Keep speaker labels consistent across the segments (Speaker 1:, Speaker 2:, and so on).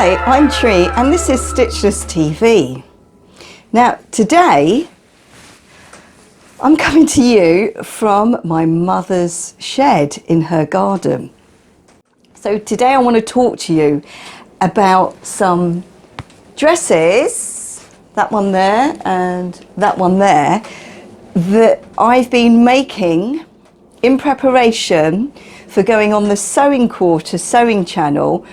Speaker 1: Hi, I'm Tree and this is Stitchless TV. Now today I'm coming to you from my mother's shed in her garden. So today I want to talk to you about some dresses, that one there and that one there, that I've been making in preparation for going on the Sewing Quarter sewing channel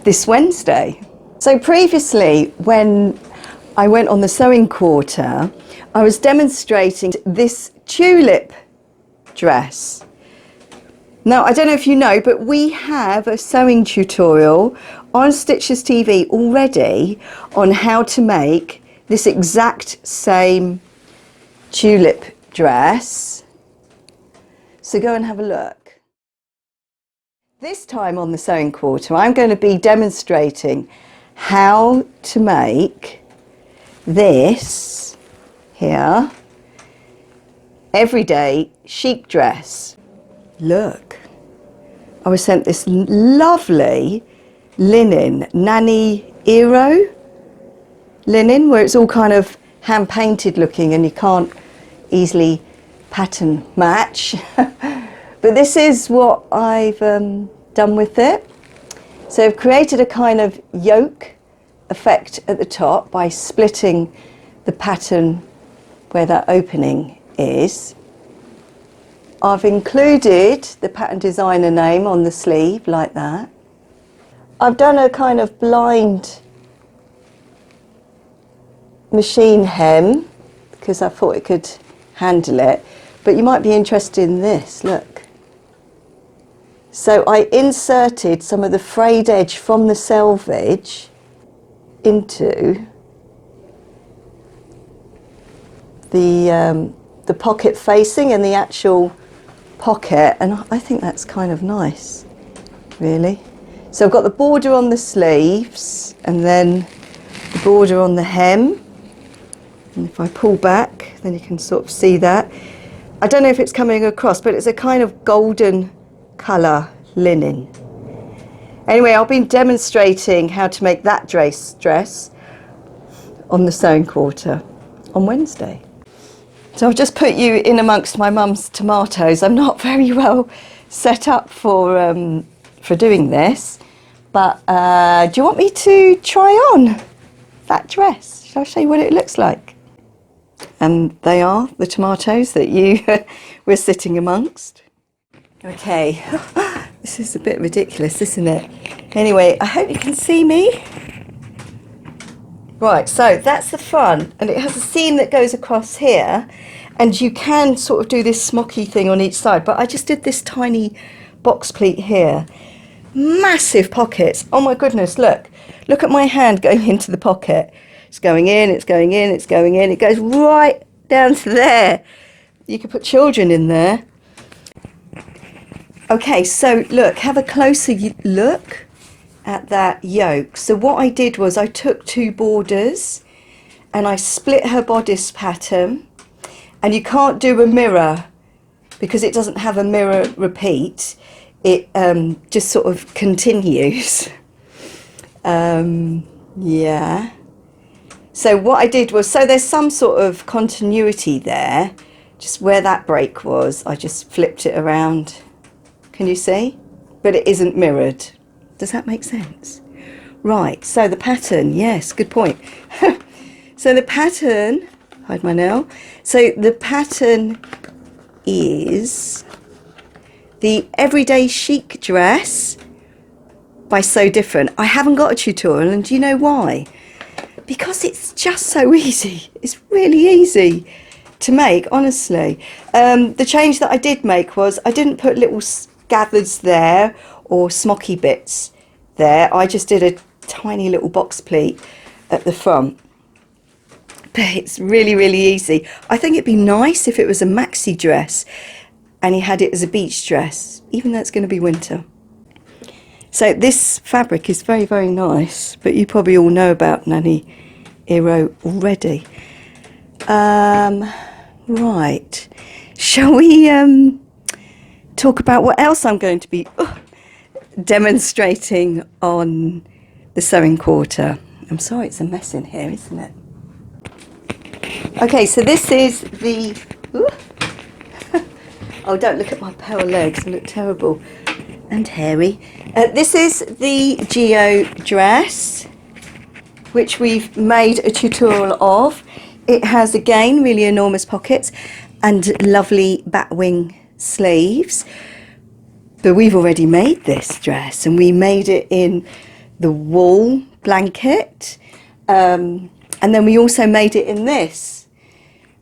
Speaker 1: this Wednesday. So previously, when I went on the Sewing Quarter, I was demonstrating this tulip dress. Now, I don't know if you know, but we have a sewing tutorial on Stitchless TV already on how to make this exact same tulip dress. So go and have a look. This time on the Sewing Quarter, I'm going to be demonstrating how to make this here everyday chic dress. Look, I was sent this lovely linen, Nanny Eero linen, where it's all kind of hand painted looking and you can't easily pattern match. But this is what I've done with it. So I've created a kind of yoke effect at the top by splitting the pattern where that opening is. I've included the pattern designer name on the sleeve like that. I've done a kind of blind machine hem because I thought it could handle it. But you might be interested in this, look. So I inserted some of the frayed edge from the selvage into the pocket facing and the actual pocket, and I think that's kind of nice, really. So I've got the border on the sleeves and then the border on the hem, and if I pull back then you can sort of see that. I don't know if it's coming across, but it's a kind of golden colour linen. Anyway, I'll be demonstrating how to make that dress on the Sewing Quarter on Wednesday. So I've just put you in amongst my mum's tomatoes. I'm not very well set up for doing this, but do you want me to try on that dress? Shall I show you what it looks like? And they are the tomatoes that you were sitting amongst. Okay, this is a bit ridiculous, isn't it? Anyway, I hope you can see me. Right, so that's the front, and it has a seam that goes across here, and you can sort of do this smocky thing on each side, but I just did this tiny box pleat here. Massive pockets. Oh my goodness, look at my hand going into the pocket. It's going in, it's going in, it's going in, it goes right down to there. You could put children in there. Okay, so look, have a closer look at that yoke. So what I did was I took two borders and I split her bodice pattern, and you can't do a mirror because it doesn't have a mirror repeat. It just sort of continues. Yeah. So what I did was, so there's some sort of continuity there, just where that break was, I just flipped it around. Can you see? But it isn't mirrored. Does that make sense? Right, so the pattern, yes, good point. So the pattern, hide my nail. So the pattern is the Everyday Chic Dress by So Different. I haven't got a tutorial, and do you know why? Because it's just so easy. It's really easy to make, honestly. The change that I did make was I didn't put little gathers there or smocky bits there. I just did a tiny little box pleat at the front. But it's really, really easy. I think it'd be nice if it was a maxi dress and you had it as a beach dress, even though it's going to be winter. So this fabric is very, very nice, but you probably all know about Nanny Eero already. Right, shall we talk about what else I'm going to be demonstrating on the sewing quarter. I'm sorry, it's a mess in here, isn't it? Okay, so this is the... Ooh. Oh, don't look at my pale legs, I look terrible and hairy. This is the Geo Dress, which we've made a tutorial of. It has, again, really enormous pockets and lovely batwing sleeves. But we've already made this dress, and we made it in the wool blanket. And then we also made it in this,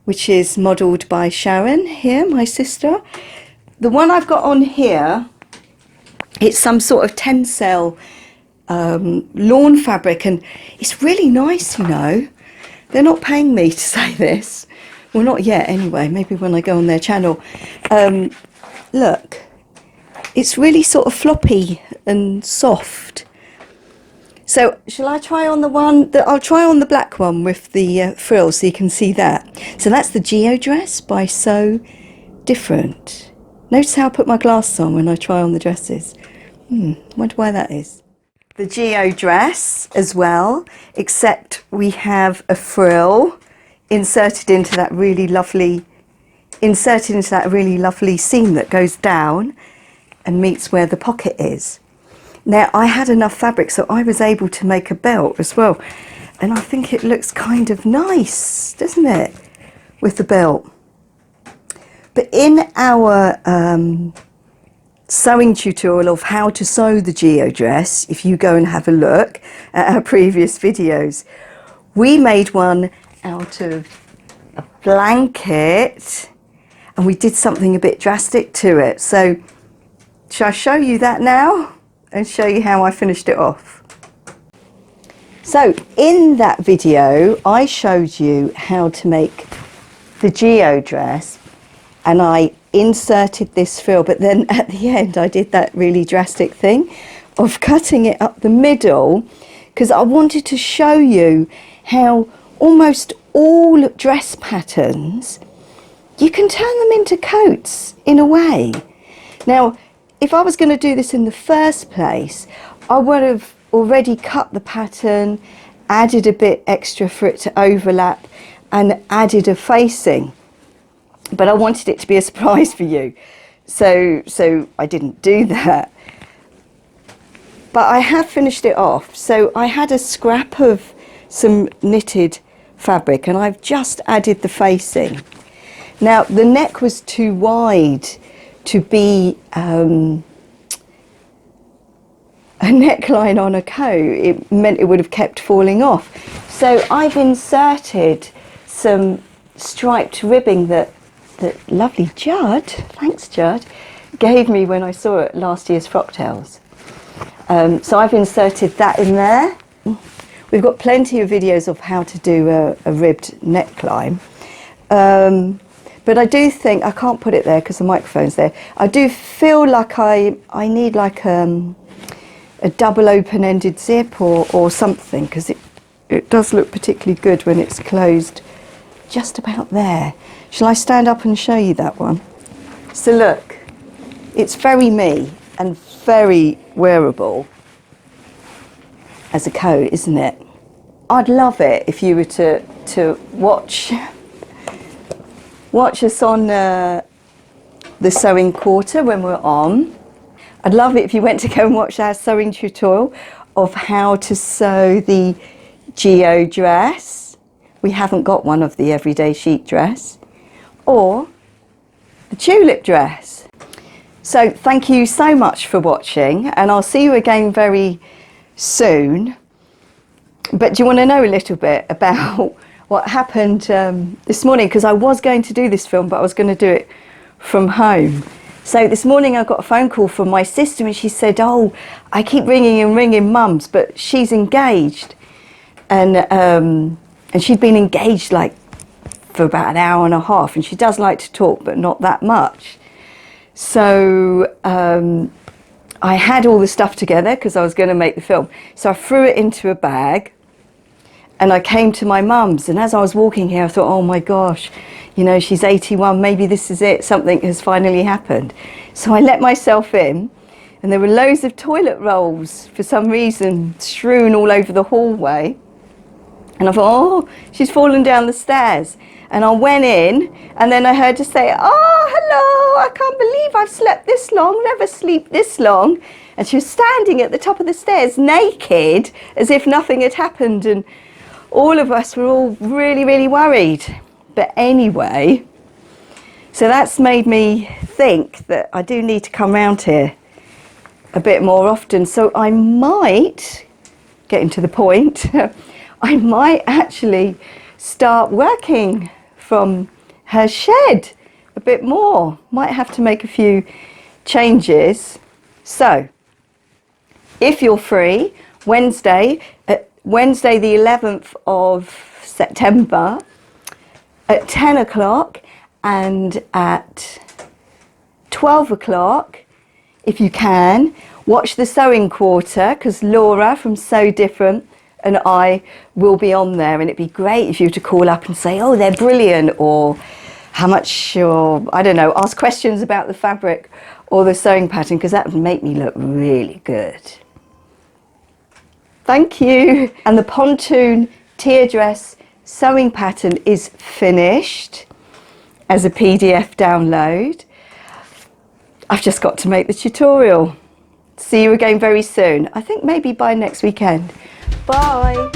Speaker 1: which is modelled by Sharon here, my sister. The one I've got on here, it's some sort of tencel lawn fabric, and it's really nice, you know. They're not paying me to say this. Well, not yet anyway, maybe when I go on their channel. Look, it's really sort of floppy and soft. So shall I try on the one that I'll try on the black one with the frills so you can see that. So that's the Geo Dress by So Different. Notice how I put my glasses on when I try on the dresses. Wonder why that is. The Geo Dress as well, except we have a frill inserted into that really lovely seam that goes down and meets where the pocket is. Now, I had enough fabric, so I was able to make a belt as well. And I think it looks kind of nice, doesn't it, with the belt? But in our sewing tutorial of how to sew the Geo Dress, if you go and have a look at our previous videos, we made one out of a blanket, and we did something a bit drastic to it. So, shall I show you that now? And show you how I finished it off. So in that video I showed you how to make the Geo Dress, and I inserted this frill, but then at the end I did that really drastic thing of cutting it up the middle, because I wanted to show you how almost all dress patterns, you can turn them into coats in a way. Now, if I was going to do this in the first place, I would have already cut the pattern, added a bit extra for it to overlap, and added a facing. But I wanted it to be a surprise for you. So I didn't do that. But I have finished it off. So I had a scrap of some knitted fabric, and I've just added the facing. Now, the neck was too wide to be a neckline on a coat. It meant it would have kept falling off. So I've inserted some striped ribbing that lovely Judd, thanks Judd, gave me when I saw it last year's Frock Tales. So I've inserted that in there. We've got plenty of videos of how to do a ribbed neckline. But I do think, I can't put it there because the microphone's there, I do feel like I need like a double open-ended zip or something, because it does look particularly good when it's closed just about there. Shall I stand up and show you that one? So look, it's very me and very wearable as a coat, isn't it? I'd love it if you were to watch us on the sewing quarter when we're on. I'd love it if you went to go and watch our sewing tutorial of how to sew the Geo Dress. We haven't got one of the everyday chic dress, or the Tulip Dress. So thank you so much for watching, and I'll see you again very soon. But do you want to know a little bit about what happened this morning? Because I was going to do this film, but I was going to do it from home. So this morning I got a phone call from my sister, and she said, oh, I keep ringing and ringing Mum's, but she's engaged. And she'd been engaged like for about an hour and a half, and she does like to talk, but not that much. So I had all the stuff together because I was going to make the film. So I threw it into a bag, and I came to my mum's, and as I was walking here I thought, oh my gosh, you know, she's 81, maybe this is it, something has finally happened. So I let myself in, And there were loads of toilet rolls for some reason strewn all over the hallway. And I thought, oh, she's fallen down the stairs. And I went in, and then I heard her say, oh, hello, I can't believe I've slept this long, never sleep this long. And she was standing at the top of the stairs naked, as if nothing had happened. And all of us were all really, really worried. But anyway, so that's made me think that I do need to come round here a bit more often. So I might, getting to the point, I might actually start working from her shed a bit more. Might have to make a few changes. So, if you're free, Wednesday the 11th of September at 10 o'clock and at 12 o'clock, if you can, watch the sewing quarter, because Laura from Sew Different and I will be on there, and it'd be great if you were to call up and say, oh, they're brilliant, or how much, or I don't know, ask questions about the fabric or the sewing pattern, because that would make me look really good. Thank you. And the pontoon teardress sewing pattern is finished as a PDF download. I've just got to make the tutorial. See you again very soon. I think maybe by next weekend. Bye.